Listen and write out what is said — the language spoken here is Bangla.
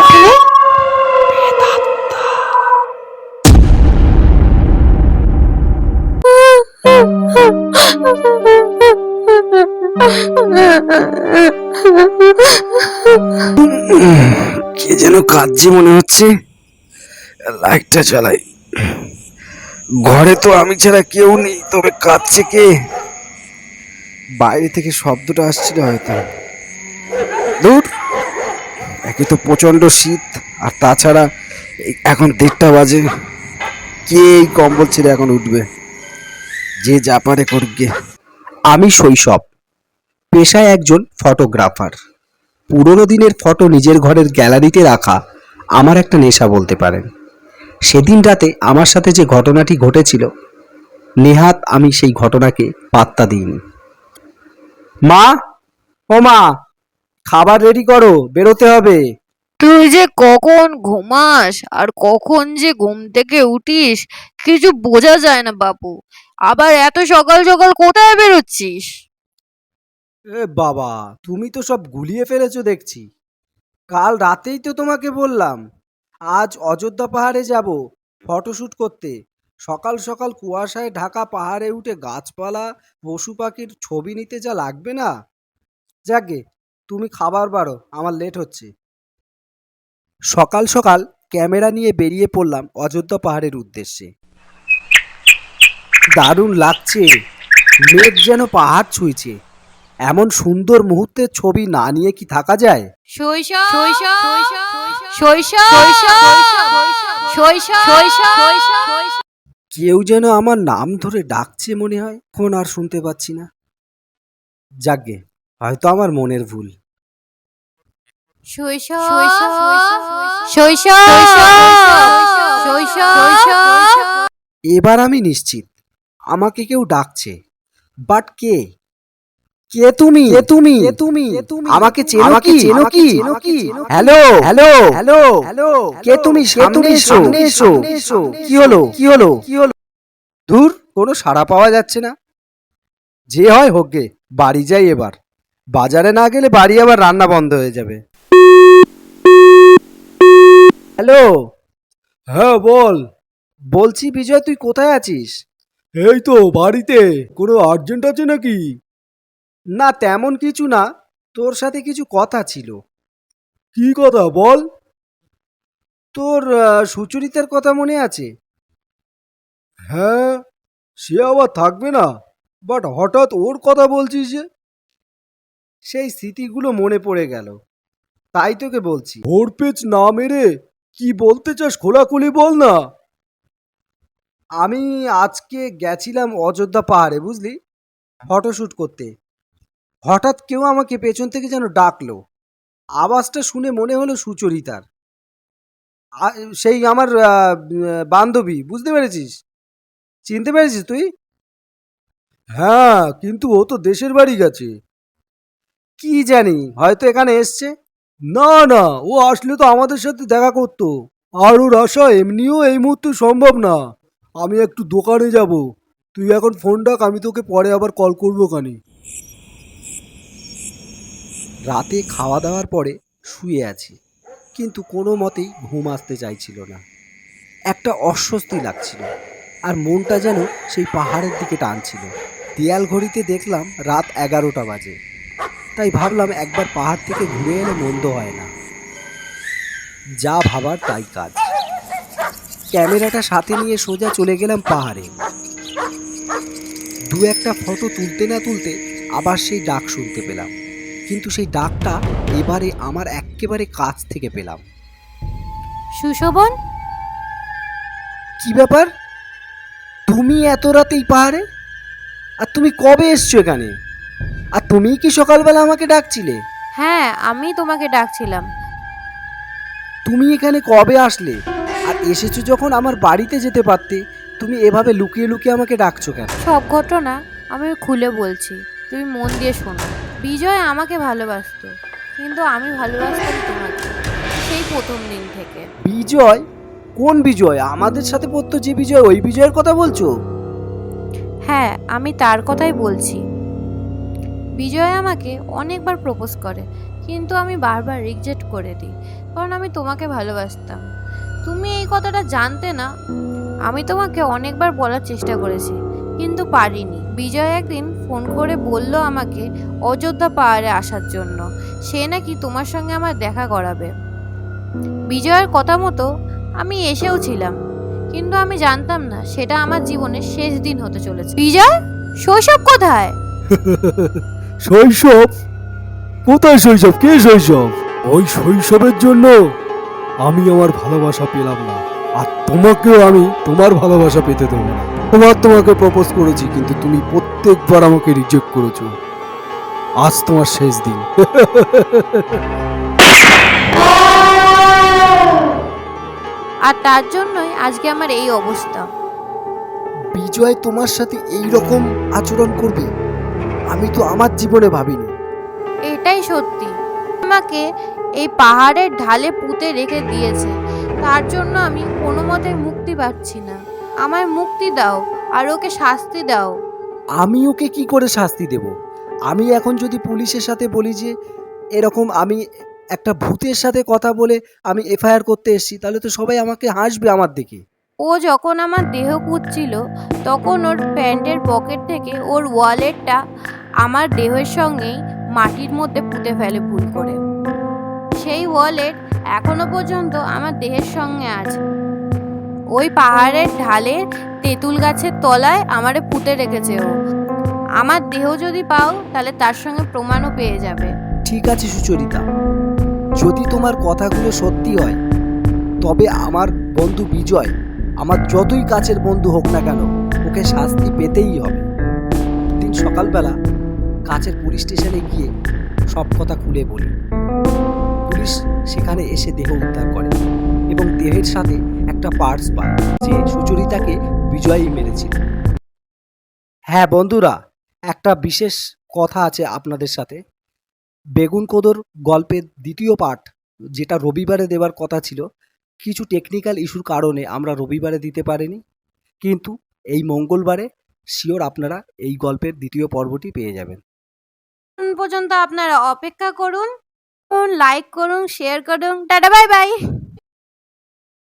ওখানে? কে যেন কাঁদছে মনে হচ্ছে। লাইটটা চালাই। ঘরে তো আমি ছাড়া কেউ নেই, তবে কাঁদছে কে? বাইরে থেকে শব্দটা আসছিল হয়তো। দূর, একে তো প্রচন্ড শীত, আর তাছাড়া এখন 1:30 বাজে। কে এই কম্বল ছেড়ে এখন উঠবে? যে যা পারে করুক গে। আমি শৈশব, পেশায় একজন ফটোগ্রাফার। পুরোনো দিনের ফটো নিজের ঘরের গ্যালারিতে রাখা আমার একটা নেশা বলতে পারেন। সেদিন রাতে আমার সাথে যে ঘটনাটি ঘটেছিল, নেহাত আমি সেই ঘটনাকে পাত্তা দিইনি। মা, ও মা, খাবার রেডি করো, বেরোতে হবে। তুই যে কখন ঘুমাস আর কখন যে ঘুম থেকে উঠিস কিছু বোঝা যায় না বাপু। আবার এত সকাল সকাল কোথায় বেরোচ্ছিস? এ বাবা, তুমি তো সব গুলিয়ে ফেলেছো দেখছি। কাল রাতেই তো তোমাকে বললাম আজ অযোধ্যা পাহাড়ে যাব ফটোশ্যুট করতে। সকাল সকাল কুয়াশায় ঢাকা পাহাড়ে উঠে গাছপালা পশু পাখির ছবি নিতে যা লাগবে না। যাকে, তুমি খাবার বাড়ো, আমার লেট হচ্ছে। সকাল সকাল ক্যামেরা নিয়ে বেরিয়ে পড়লাম অযোধ্যা পাহাড়ের উদ্দেশ্যে। দারুণ লাগছে, মেঘ যেন পাহাড় ছুঁইছে। এমন সুন্দর মুহূর্তের ছবি না নিয়ে কি থাকা যায়? শৈশব শৈশব শৈশব শৈশব শৈশব। কেউ যেন আমার নাম ধরে ডাকছে মনে হয়, ফোন আর শুনতে পাচ্ছি না। যাকগে, হয়তো আমার মনের ভুল। শৈশব শৈশব শৈশব। এবার আমি নিশ্চিত আমাকে কেউ ডাকছে, বাট কে? কে তুমি? কে তুমি? কে তুমি? আমাকে চেনো কি? চেনো কি? হ্যালো হ্যালো হ্যালো হ্যালো, কে তুমি? সামনে এসো, সামনে এসো। কি হলো? কি হলো? কি হলো? ধুর, কোনো সাড়া পাওয়া যাচ্ছে না। যে হয় হোক গে, বাড়ি যাই এবার। বাজারে না গেলে বাড়ি আবার রান্না বন্ধ হয়ে যাবে। হ্যালো। হ্যাঁ বল। বলছি বিজয়, তুই কোথায় আছিস? এই তো বাড়িতে। কোনো আর্জেন্ট আছে নাকি? না, তেমন কিছু না, তোর সাথে কিছু কথা ছিল। কি কথা বল। তোর সুচরিতার কথা মনে আছে? হ্যাঁ, সে আবার থাকবে না, বাট হঠাৎ ওর কথা বলছিস যে? সেই স্মৃতিগুলো মনে পড়ে গেল, তাই তোকে বলছি। ভোরপেচ না মেরে কি বলতে চাস খোলাখুলি বল না। আমি আজকে গেছিলাম অযোধ্যা পাহাড়ে, বুঝলি, ফটোশ্যুট করতে। হঠাৎ কেউ আমাকে পেছন থেকে যেন ডাকলো। আওয়াজটা শুনে মনে হলো সুচরিতার। সেই আমার বান্ধবী, বুঝতে পেরেছিস? চিনতে পেরেছিস তুই? হ্যাঁ, কিন্তু ও তো দেশের বাড়ি গেছে। কি জানি, হয়তো এখানে এসছে। না না, ও আসলে তো আমাদের সাথে দেখা করতো। আর ওর আসা এমনিও এই মুহূর্তে সম্ভব না। আমি একটু দোকানে যাব, তুই এখন ফোন রাখ, আমি তোকে পরে আবার কল করবো কানে। রাতে খাওয়া দাওয়ার পরে শুয়ে আছি, কিন্তু কোনো মতেই ঘুম আসতে চাইছিল না। একটা অস্বস্তি লাগছিল, আর মনটা যেন সেই পাহাড়ের দিকে টানছিল। দেয়াল ঘড়িতে দেখলাম রাত 11টা বাজে, তাই ভাবলাম একবার পাহাড় থেকে ঘুরে এলে মন্দ হয় না। যা ভাবার তাই কাজ। ক্যামেরাটা সাথে নিয়ে সোজা চলে গেলাম পাহাড়ে। দু একটা ফটো তুলতে না তুলতে আবার সেই ডাক শুনতে পেলাম, কিন্তু সেই ডাকটা এবারে আমার একেবারে কাছ থেকে পেলাম। সুশোভন, কি ব্যাপার? তুমি এত রাতেই পাহাড়ে? আর তুমি কবে এসছো এখানে? আর তুমিই কি সকালবেলা আমাকে ডাকছিলে? হ্যাঁ আমি তোমাকে ডাকছিলাম। তুমি এখানে কবে আসলে? আর এসেছো যখন আমার বাড়িতে যেতে পারতে। তুমি এভাবে লুকিয়ে লুকিয়ে আমাকে ডাকছো কেন? সব ঘটনা আমি খুলে বলছি, তুমি মন দিয়ে শোনো। বিজয় আমাকে ভালোবাসতো, কিন্তু আমি ভালোবাসতাম তোমাকে, সেই প্রথম দিন থেকে। বিজয়? কোন বিজয়? আমাদের সাথে পড়তো যে বিজয়, ওই বিজয়ের কথা বলছো? হ্যাঁ আমি তার কথাই বলছি। বিজয় আমাকে অনেকবার প্রপোজ করে, কিন্তু আমি বারবার রিজেক্ট করে দিই, কারণ আমি তোমাকে ভালোবাসতাম। তুমি এই কথাটা জানতে না। আমি তোমাকে অনেকবার বলার চেষ্টা করেছি, কিন্তু পারিনি। বিজয় একদিন ফোন করে বলল আমাকে অযোধ্যা পাহাড়ে আসার জন্য। সে নাকি তোমার সঙ্গে আমার দেখা করাবে। বিজয়ের কথা মতো আমি এসেও ছিলাম, কিন্তু আমি জানতাম না সেটা আমার জীবনের শেষ দিন হতে চলেছে। বিজয়, শৈশব কোথায়? শৈশব? কোথায় শৈশব? কে শৈশব? ওই শৈশবের জন্য আমি আমার ভালোবাসা পেলাম না, আর তোমাকেও আমি তোমার ভালোবাসা পেতে দেবো না। তোমাকে প্রপোজ করেছি, কিন্তু তুমি প্রত্যেকবার আমাকে রিজেক্ট করেছো। আজ তোমার শেষ দিন। আর তার জন্যই আজকে আমার এই অবস্থা। বিজয় তোমার সাথে এই রকম আচরণ করবে আমি তো আমার জীবনে ভাবিনি। এটাই সত্যি। আমাকে এই পাহাড়ের ঢালে পুঁতে রেখে দিয়েছে, তার জন্য আমি কোনো মতে মুক্তি পাচ্ছি না। আমায় মুক্তি দাও, আর ওকে শাস্তি দাও। আমি ওকে কি করে শাস্তি দেব? আমি এখন যদি পুলিশের সাথে বলি যে এরকম আমি একটা ভূতের সাথে কথা বলে আমি এফআইআর করতে এসেছি, তাহলে তো সবাই আমাকে হাসবে আমার দেখে। ও যখন আমার দেহ পুঁতছিল, তখন ওর প্যান্টের পকেট থেকে ওর ওয়ালেটটা আমার দেহের সঙ্গেই মাটির মধ্যে পুঁতে ফেলে ভুল করে। সেই ওয়ালেট এখনো পর্যন্ত আমার দেহের সঙ্গে আছে। ওই পাহাড়ের ঢালে তেঁতুল গাছের তলায় আমারে পুঁতে রেখেছে ও। আমার দেহ যদি পাও, তাহলে তার সঙ্গে প্রমাণও পেয়ে যাবে। ঠিক আছে সুচরিতা, যদি তোমার কথাগুলো সত্যি হয়, তবে আমার বন্ধু বিজয় আমার যতই কাছের বন্ধু হোক না কেন, ওকে শাস্তি পেতেই হবে। দিন সকালবেলা কাছের পুলিশ স্টেশনে গিয়ে সব কথা খুলে বলি। পুলিশ সেখানে এসে দেহ উদ্ধার করে এবং দেহের সাথে একটা পার্স পায় যে সুচরিতাকে বিজয়ই মেরেছিল। হ্যাঁ বন্ধুরা, একটা বিশেষ কথা আছে আপনাদের সাথে। বেগুন কোদর গল্পের দ্বিতীয় পার্ট, যেটা রবিবারে দেওয়ার কথা ছিল, কিছু টেকনিক্যাল ইস্যুর কারণে আমরা রবিবারে দিতে পারিনি, কিন্তু এই মঙ্গলবারে শিওর আপনারা এই গল্পের দ্বিতীয় পর্বটি পেয়ে যাবেন। পর্যন্ত আপনারা অপেক্ষা করুন, লাইক করুন, শেয়ার করুন। Tata, bye bye.